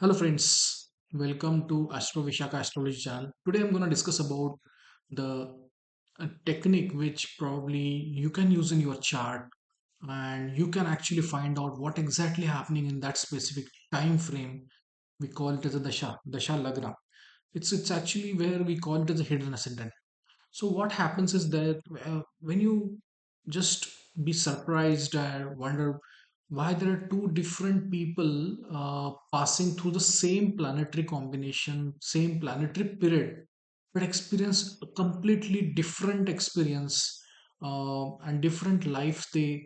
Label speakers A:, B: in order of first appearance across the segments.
A: Hello friends, welcome to Astro Astrology channel. Today I'm going to discuss about the technique which probably you can use in your chart and you can actually find out what exactly happening in that specific time frame. We call it as a Dasha Lagna. It's actually where we call it as a hidden ascendant. So what happens is that when you just be surprised and wonder why there are two different people passing through the same planetary combination, same planetary period, but experience a completely different experience and different lives they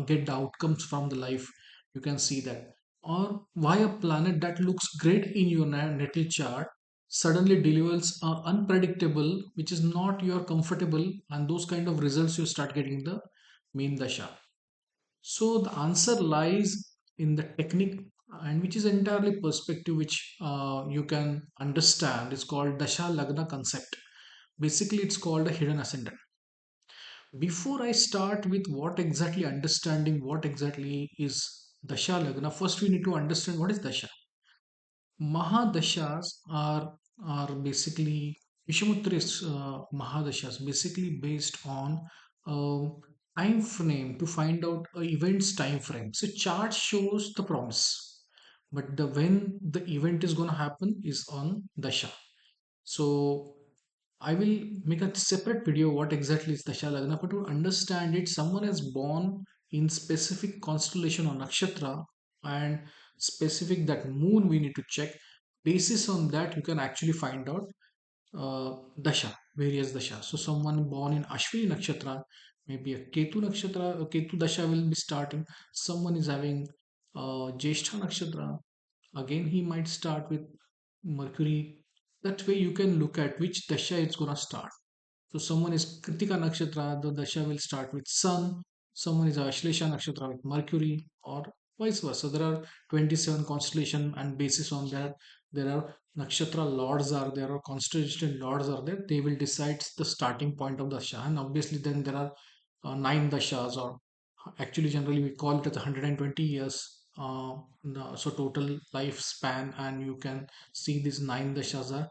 A: get the outcomes from the life. You can see that. Or why a planet that looks great in your natal chart suddenly delivers unpredictable, which is not your comfortable, and those kind of results you start getting the main dasha. So the answer lies in the technique, and which is entirely perspective, which you can understand. It's called Dasha Lagna concept. Basically, it's called a hidden ascendant. Before I start with what exactly understanding what exactly is Dasha Lagna, first we need to understand what is Dasha. Mahadashas are basically Vishwamutra's Mahadashas, basically based on um, time frame to find out a event's time frame. So chart shows the promise, but the when the event is going to happen is on Dasha. So I will make a separate video what exactly is Dasha Lagna, but to understand it, someone is born in specific constellation or nakshatra and specific that moon we need to check. Basis on that, you can actually find out dasha, various dasha. So someone born in Ashwini nakshatra, maybe a Ketu nakshatra, a Ketu dasha will be starting. Someone is having Jyeshtha nakshatra. Again, he might start with Mercury. That way, you can look at which dasha it's gonna start. So someone is Kritika Nakshatra, the Dasha will start with Sun. Someone is Ashlesha Nakshatra with Mercury, or vice versa. There are 27 constellation, and basis on that, there are Nakshatra lords are there, or constellation lords are there. They will decide the starting point of Dasha, and obviously then there are nine Dashas, or actually generally we call it as 120 years. So total lifespan, and you can see these nine Dashas are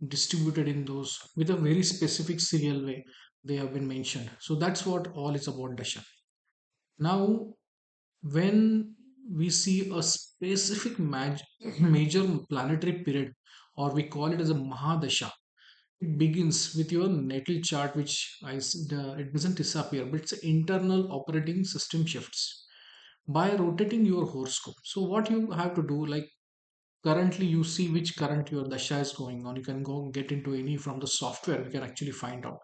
A: distributed in those with a very specific serial way they have been mentioned. So that's what all is about dasha. Now when we see a specific major planetary period, or we call it as a mahadasha, it begins with your natal chart, which it doesn't disappear, but it's internal operating system shifts by rotating your horoscope. So what you have to do, like currently you see which current your dasha is going on. You can go get into any from the software, you can actually find out,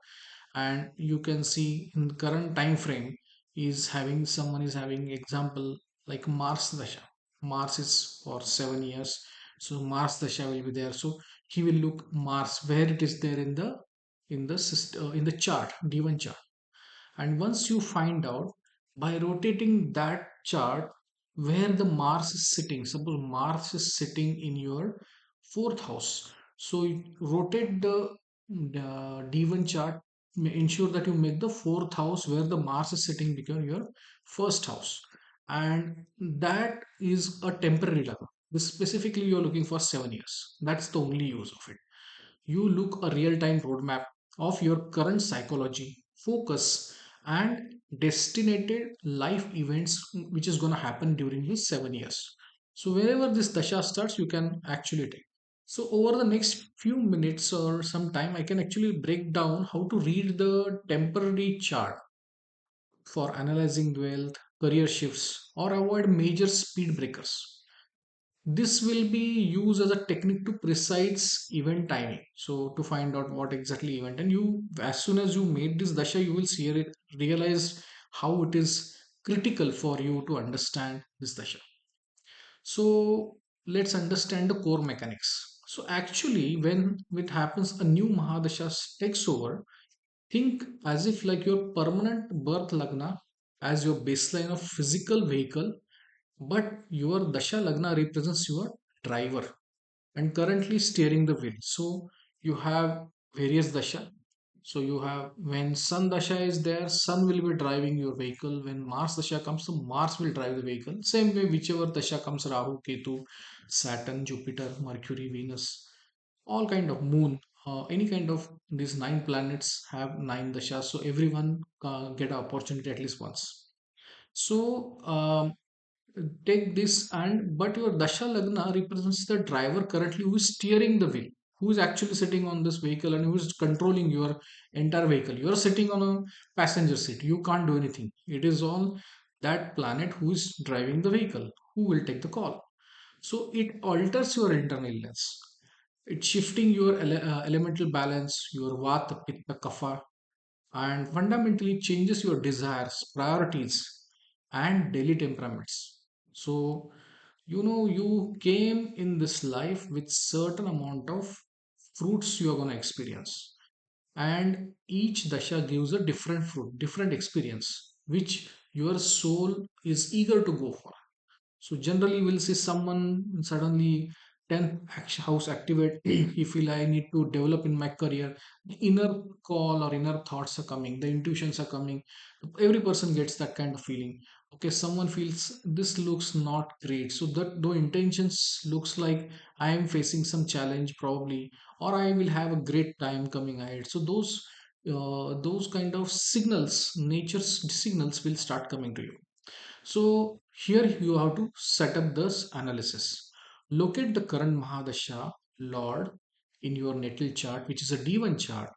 A: and you can see in the current time frame is having someone is having example like Mars dasha. Mars is for 7 years, so Mars dasha will be there. So he will look Mars where it is there in the system, in the chart, d1 chart. And once you find out by rotating that chart where the Mars is sitting, suppose Mars is sitting in your fourth house. So you rotate the D1 chart, ensure that you make the fourth house where the Mars is sitting become your first house. And that is a temporary level. This specifically you're looking for 7 years. That's the only use of it. You look a real-time roadmap of your current psychology, focus, and destinated life events which is going to happen during these 7 years. So wherever this dasha starts, you can actually take. So over the next few minutes or some time, I can actually break down how to read the temporary chart for analyzing wealth, career shifts, or avoid major speed breakers. This will be used as a technique to precise event timing. So to find out what exactly event, and you as soon as you made this dasha, you will see it, realize how it is critical for you to understand this dasha. So let's understand the core mechanics. So actually, when it happens, a new Mahadasha takes over. Think as if like your permanent birth lagna as your baseline of physical vehicle, but your Dasha Lagna represents your driver and currently steering the wheel. So you have various Dasha. So you have, when Sun Dasha is there, Sun will be driving your vehicle. When Mars Dasha comes, so Mars will drive the vehicle. Same way, whichever Dasha comes, Rahu, Ketu, Saturn, Jupiter, Mercury, Venus, all kind of Moon, any kind of these nine planets have nine Dashas. So everyone get an opportunity at least once. So take this, and but your Dasha Lagna represents the driver currently who is steering the wheel, who is actually sitting on this vehicle and who is controlling your entire vehicle. You are sitting on a passenger seat, you can't do anything. It is all that planet who is driving the vehicle who will take the call. So it alters your internal illness. It's shifting your elemental balance, your vata, pitta, kapha, and fundamentally changes your desires, priorities, and daily temperaments. So, you came in this life with certain amount of fruits you are going to experience, and each dasha gives a different fruit, different experience, which your soul is eager to go for. So generally, we'll see someone suddenly 10th house activate. He feel I need to develop in my career. The inner call or inner thoughts are coming. The intuitions are coming. Every person gets that kind of feeling. Okay, someone feels this looks not great. So that though intentions looks like I am facing some challenge probably, or I will have a great time coming ahead. So those kind of signals, nature's signals will start coming to you. So here you have to set up this analysis. Locate the current Mahadasha Lord in your natal chart, which is a D1 chart.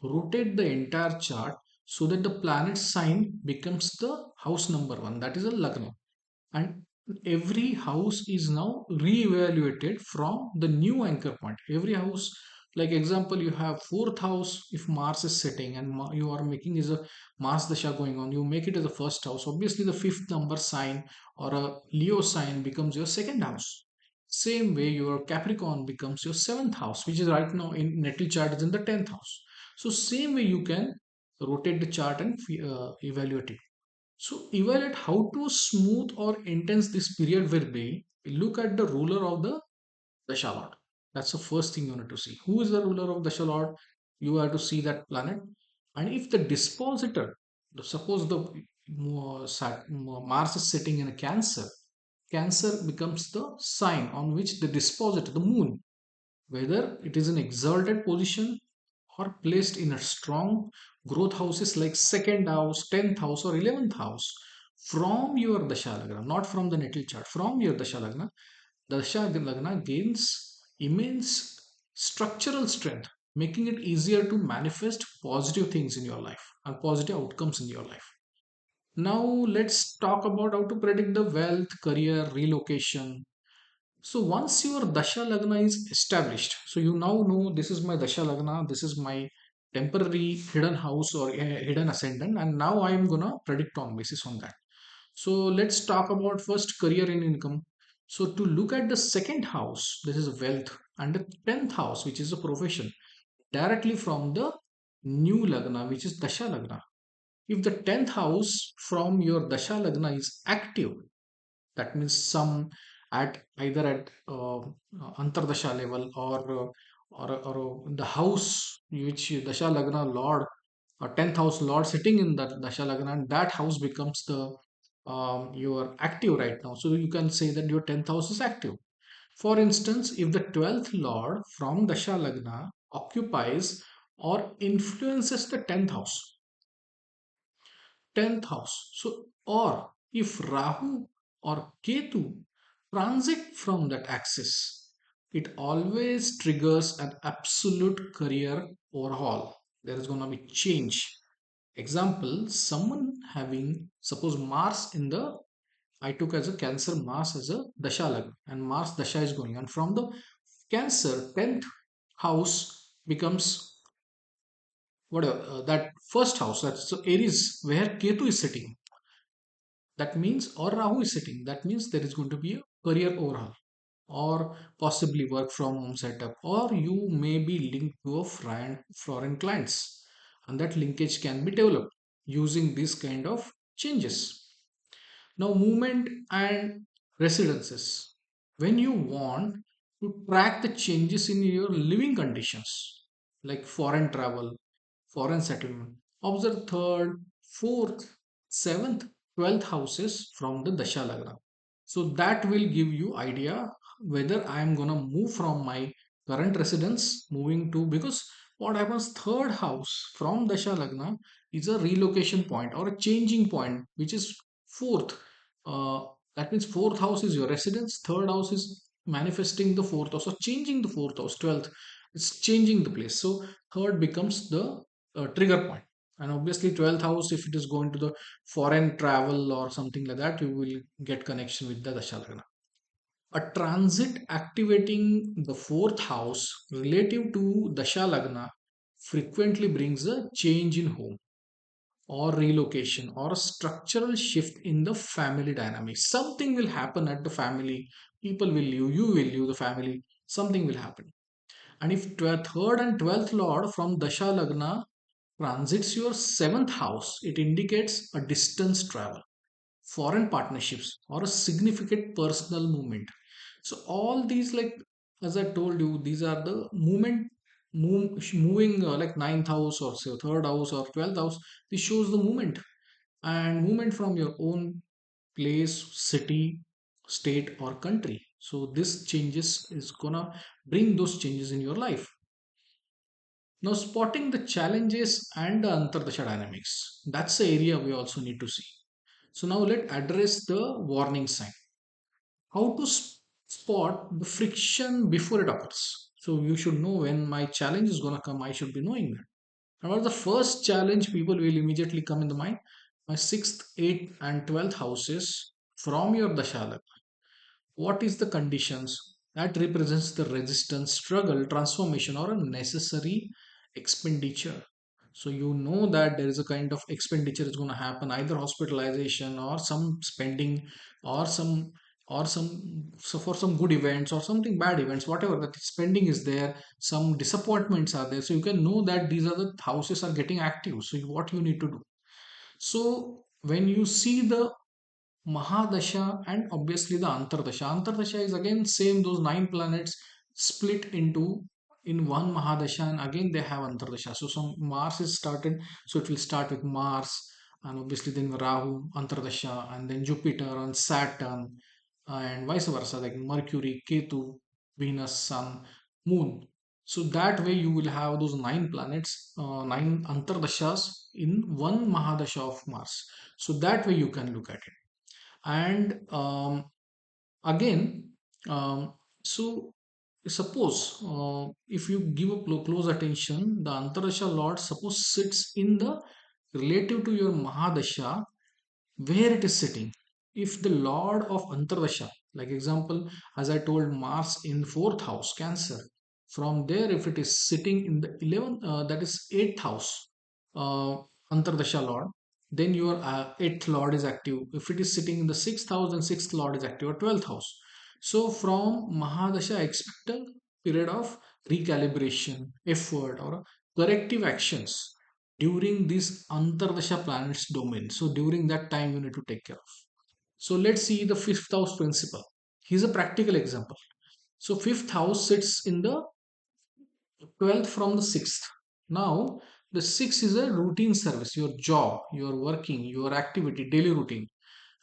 A: Rotate the entire chart so that the planet sign becomes the house number one, that is a Lagna, and every house is now re-evaluated from the new anchor point. Every house, like example, you have fourth house. If Mars is sitting and you are making is a Mars dasha going on, you make it as the first house. Obviously the fifth number sign or a Leo sign becomes your second house. Same way your Capricorn becomes your seventh house, which is right now in natal chart is in the 10th house. So same way you can rotate the chart and evaluate it. So evaluate how to smooth or intense this period will be. Look at the ruler of the Dasha Lord. That's the first thing you need to see. Who is the ruler of Dasha Lord? You have to see that planet. And if the dispositor, suppose the Mars is sitting in a Cancer, Cancer becomes the sign on which the dispositor, the moon, whether it is in exalted position or placed in a strong growth houses like second house, 10th house, or 11th house from your Dasha Lagna, not from the natal chart, from your Dasha Lagna, Dasha Lagna gains immense structural strength, making it easier to manifest positive things in your life and positive outcomes in your life. Now, let's talk about how to predict the wealth, career, relocation. So once your Dasha Lagna is established, so you now know this is my Dasha Lagna, this is my temporary hidden house or hidden ascendant, and now I am gonna predict on basis on that. So let's talk about first career and income. So to look at the second house, this is wealth, and the 10th house, which is a profession, directly from the new Lagna, which is Dasha Lagna. If the 10th house from your Dasha Lagna is active, that means some at either at antardasha level or the house which dasha lagna lord or 10th house lord sitting in that dasha lagna, and that house becomes the your active right now, so you can say that your 10th house is active. For instance, if the 12th lord from dasha lagna occupies or influences the 10th house, 10th house. So, or if Rahu or Ketu transit from that axis, it always triggers an absolute career overhaul. There is going to be change. Example, someone having, suppose Mars in the, I took as a Cancer Mars as a Dasha Lagna, and Mars Dasha is going, and from the Cancer 10th house becomes whatever that first house, that's so Aries where Ketu is sitting, that means, or Rahu is sitting, that means there is going to be a career overhaul or possibly work from home setup, or you may be linked to a foreign clients, and that linkage can be developed using this kind of changes. Now, movement and residences. When you want to track the changes in your living conditions, like foreign travel, foreign settlement. Observe third, fourth, seventh, 12th houses from the Dasha Lagna. So that will give you idea whether I am gonna move from my current residence moving to, because what happens, third house from Dasha Lagna is a relocation point or a changing point, which is fourth. Uh, that means fourth house is your residence, third house is manifesting the fourth house or changing the fourth house, 12th. It's changing the place. So third becomes the trigger point. And obviously 12th house, if it is going to the foreign travel or something like that, you will get connection with the Dashalagna. A transit activating the fourth house relative to Dashalagna frequently brings a change in home or relocation or a structural shift in the family dynamics. Something will happen at the family. People will leave, you will leave the family. Something will happen. And if third and 12th lord from Dasha Lagna transits your seventh house, it indicates a distance travel, foreign partnerships, or a significant personal movement. So all these, like as I told you, these are the moving like ninth house or say third house or 12th house. This shows the movement and movement from your own place, city, state, or country. So this changes is gonna bring those changes in your life. Now, spotting the challenges and the Antardasha dynamics. That's the area we also need to see. So now let's address the warning sign. How to spot the friction before it occurs. So you should know when my challenge is going to come, I should be knowing that. And what the first challenge people will immediately come in the mind? My sixth, eighth, and 12th houses from your Dashala. What is the conditions that represents the resistance, struggle, transformation, or a necessary expenditure? So you know that there is a kind of expenditure is going to happen, either hospitalization or some spending or some so for some good events or something bad events, whatever that spending is there, some disappointments are there. So you can know that these are the houses are getting active. So what you need to do. So when you see the Mahadasha and obviously the Antardasha. Antardasha is again same, those nine planets split into in one Mahadasha, and again they have Antardasha. So some Mars is started, so it will start with Mars, and obviously then Rahu, Antardasha, and then Jupiter and Saturn, and vice versa, like Mercury, Ketu, Venus, Sun, Moon. So that way you will have those nine planets, nine Antardashas in one Mahadasha of Mars. So that way you can look at it. And again, so suppose if you give a close attention, the Antarasha Lord suppose sits in the relative to your Mahadasha where it is sitting. If the Lord of Antardasha, like example, as I told, Mars in fourth house, Cancer, from there, if it is sitting in the 11th, that is eighth house, uh, Antardasha Lord, then your eighth Lord is active. If it is sitting in the sixth house, then sixth Lord is active, or 12th house. So from Mahadasha, expect a period of recalibration, effort, or corrective actions during this Antardasha planet's domain. So during that time, you need to take care of. So let's see the fifth house principle. Here's a practical example. So fifth house sits in the 12th from the 6th. Now the 6th is a routine service, your job, your working, your activity, daily routine.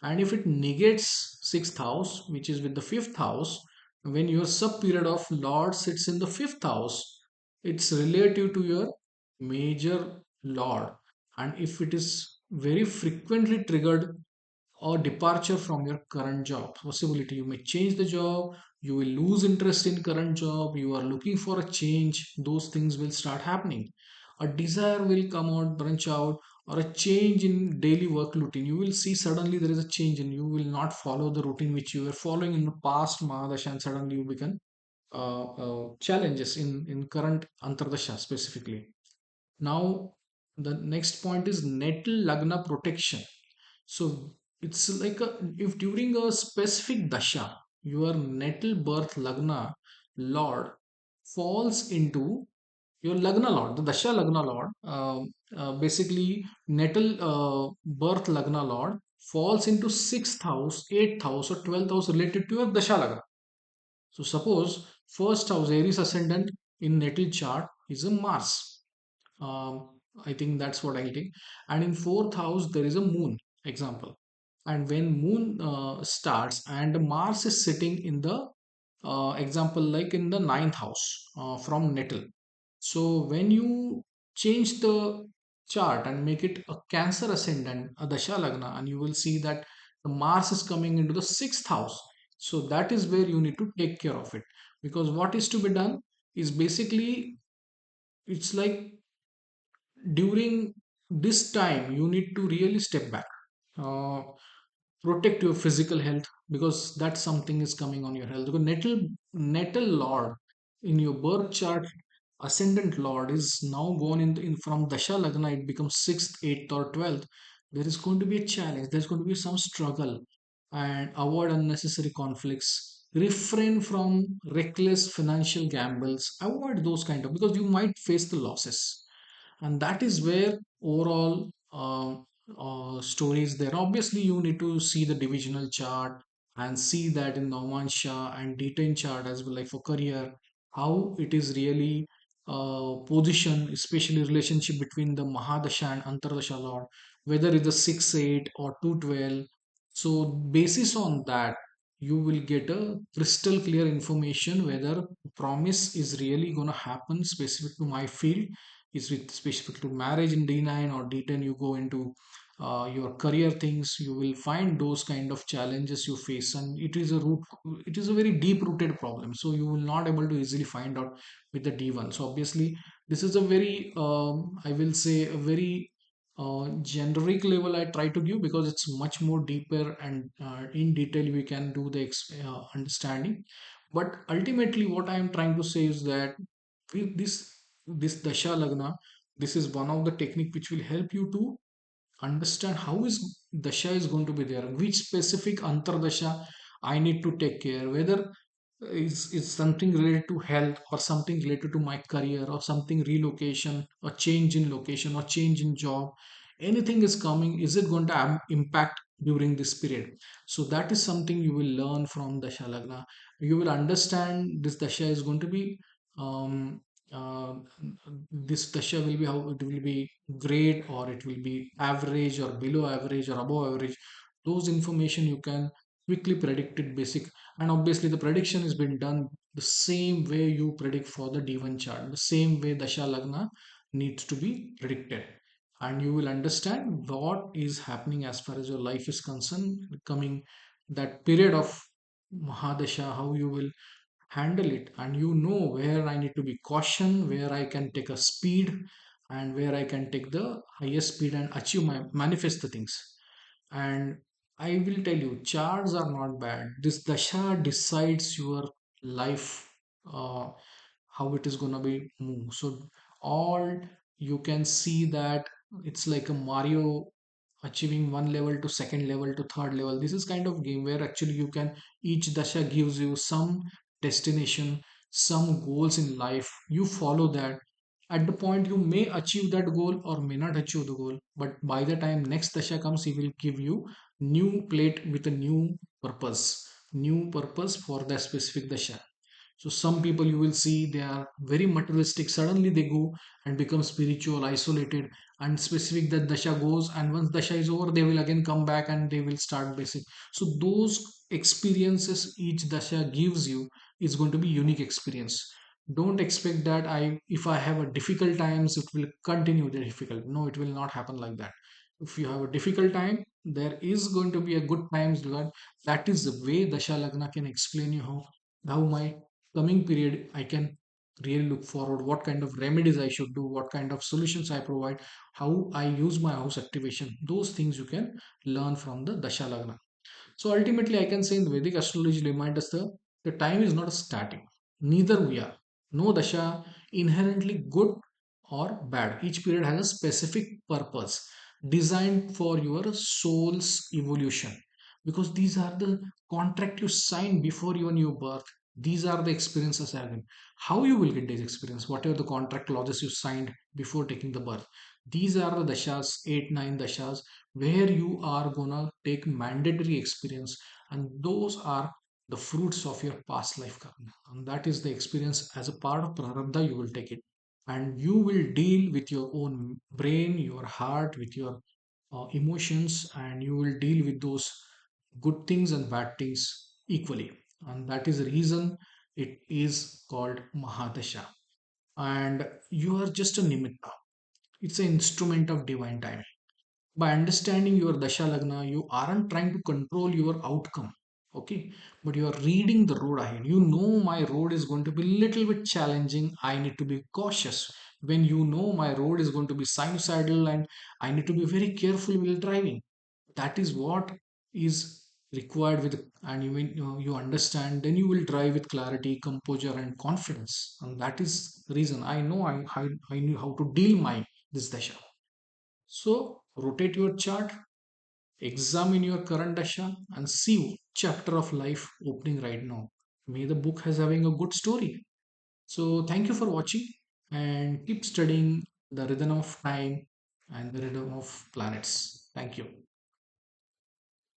A: And if it negates 6th house, which is with the 5th house, when your sub period of Lord sits in the 5th house, it's relative to your major Lord. And if it is very frequently triggered or departure from your current job, possibility you may change the job, you will lose interest in current job, you are looking for a change, those things will start happening. A desire will come out, branch out, or a change in daily work routine. You will see suddenly there is a change and you will not follow the routine which you were following in the past Mahadasha, and suddenly you become challenges in current Antardasha specifically. Now, the next point is natal lagna protection. So it's like if during a specific dasha, your natal birth lagna lord falls into your lagna lord, the dasha lagna lord, basically natal birth lagna lord falls into sixth house, eighth house, or 12th house related to your dasha lagna. So suppose first house Aries ascendant in natal chart is a Mars. I think that's what I'll take. And in fourth house, there is a moon example. And when moon starts and Mars is sitting in the example like in the ninth house from natal. So when you change the chart and make it a Cancer ascendant, a Dasha Lagna, and you will see that the Mars is coming into the sixth house. So that is where you need to take care of it. Because what is to be done is basically, it's like during this time you need to really step back, uh, protect your physical health, because that something is coming on your health. Because natal lord in your birth chart, ascendant lord is now gone in from dasha lagna, it becomes 6th, 8th or 12th. There is going to be a challenge, there's going to be some struggle, and avoid unnecessary conflicts, refrain from reckless financial gambles, avoid those kind of, because you might face the losses. And that is where overall stories there. Obviously you need to see the divisional chart and see that in Navansha and D10 chart as well, like for career, how it is really position, especially relationship between the Mahadasha and Antardasha Lord, whether it's a 6-8 or 212. So basis on that, you will get a crystal clear information whether promise is really going to happen specific to my field, is with specific to marriage in D9 or D10. You go into your career things, you will find those kind of challenges you face, and it is a very deep rooted problem, so you will not able to easily find out with the D1. So obviously this is a very I will say a very generic level I try to give, because it's much more deeper and in detail we can do the understanding. But ultimately what I am trying to say is that with this dasha lagna, this is one of the technique which will help you to understand how is dasha is going to be there, which specific antardasha I need to take care, whether is something related to health or something related to my career or something relocation or change in location or change in job, anything is coming, is it going to impact during this period. So that is something you will learn from dasha lagna. You will understand this dasha is going to be um, uh, this dasha will be how it will be great or it will be average or below average or above average. Those information you can quickly predict it basic. And obviously the prediction has been done the same way you predict for the D1 chart, the same way dasha lagna needs to be predicted. And you will understand what is happening as far as your life is concerned coming that period of mahadasha, how you will handle it, and you know where I need to be caution, where I can take a speed, and where I can take the highest speed and achieve my manifest the things. And I will tell you, charts are not bad. This dasha decides your life, uh, how it is gonna be move. So all you can see that it's like a Mario achieving one level to second level to third level. This is kind of game where actually you can, each dasha gives you some destination, some goals in life. You follow that. At the point you may achieve that goal or may not achieve the goal, but by the time next dasha comes, he will give you new plate with a new purpose for that specific dasha. So some people you will see they are very materialistic. Suddenly they go and become spiritual, isolated, and specific that dasha goes. And once dasha is over, they will again come back and they will start basic. So those experiences each dasha gives you is going to be unique experience. Don't expect that if I have a difficult times it will continue the difficult. No, it will not happen like that. If you have a difficult time, there is going to be a good times. That is the way dasha lagna can explain you how my coming period I can really look forward, what kind of remedies I should do, what kind of solutions I provide, how I use my house activation. Those things you can learn from the Dasha Lagna. So ultimately, I can say in Vedic astrology remind us the time is not static. Neither we are. No dasha inherently good or bad. Each period has a specific purpose designed for your soul's evolution. Because these are the contract you signed before even your birth. These are the experiences having. How you will get this experience, whatever the contract clauses you signed before taking the birth. These are the dashas, 8, 9 dashas where you are gonna take mandatory experience, and those are the fruits of your past life karma, and that is the experience as a part of prarabdha you will take it. and you will deal with your own brain, your heart, with your emotions, and you will deal with those good things and bad things equally. And that is the reason it is called Mahadasha. And you are just a nimitta, it's an instrument of divine timing. By understanding your Dasha Lagna, you aren't trying to control your outcome, okay, but you are reading the road ahead. You know, my road is going to be a little bit challenging, I need to be cautious. When you know my road is going to be sinusoidal and I need to be very careful while driving, that is what is required with. And you, when you understand, then you will drive with clarity, composure and confidence. And that is the reason I know I knew how to deal my this dasha. So rotate your chart, examine your current dasha, and see chapter of life opening right now. May the book has having a good story. So thank you for watching and keep studying the rhythm of time and the rhythm of planets. Thank you.